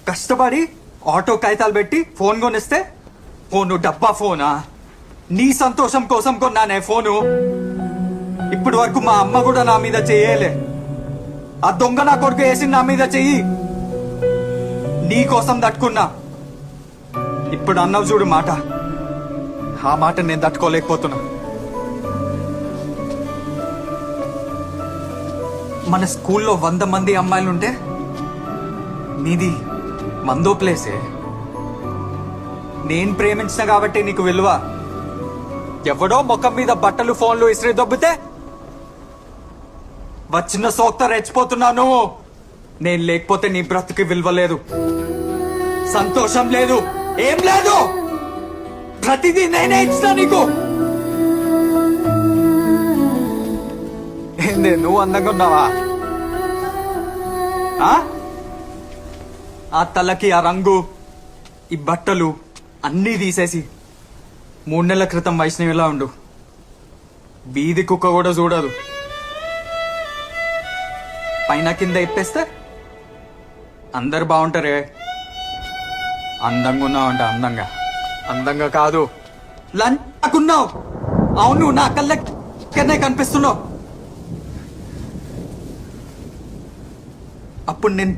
కష్టపడి ఆటో కాగితాలు పెట్టి ఫోన్ కొనిస్తే ఫోను డబ్బా ఫోనా? నీ సంతోషం కోసం కొన్నానే ఫోను. ఇప్పటి వరకు మా అమ్మ కూడా నా మీద చెయ్యలే. ఆ దొంగ నా కొడుకు వేసి నా మీద చెయ్యి నీ కోసం తట్టుకున్నా. ఇప్పుడు అన్నావు చూడు మాట, ఆ మాట నేను తట్టుకోలేకపోతున్నా. మన స్కూల్లో 100 మంది అమ్మాయిలుంటే నీది 100వ ప్లేసే. నేను ప్రేమించిన కాబట్టి నీకు విలువ. ఎవడో ముఖం మీద బట్టలు ఫోన్లు ఇస్త్రీ దొబ్బితే వచ్చిన సోక్త రెచ్చిపోతున్నాను. నేను లేకపోతే నీ బ్రతుకి విలువ లేదు, సంతోషం లేదు, ఏం లేదు. ప్రతిదీ నేనే ఇచ్చినా నీకు. ఏందే నువ్వు అందంగా ఉన్నావా? ఆ తలకి ఆ రంగు, ఈ బట్టలు అన్నీ తీసేసి 3 నెలల క్రితం వైష్ణవిలా ఉండు. వీధి కుక్క కూడా చూడదు. పైన కింద ఇప్పేస్తే అందరు బాగుంటారే. అందంగా ఉన్నావు అంట, అందంగా కాదు లంచున్నావు. అవును, నా కళ్ళనే కనిపిస్తున్నావు. అప్పుడు నేను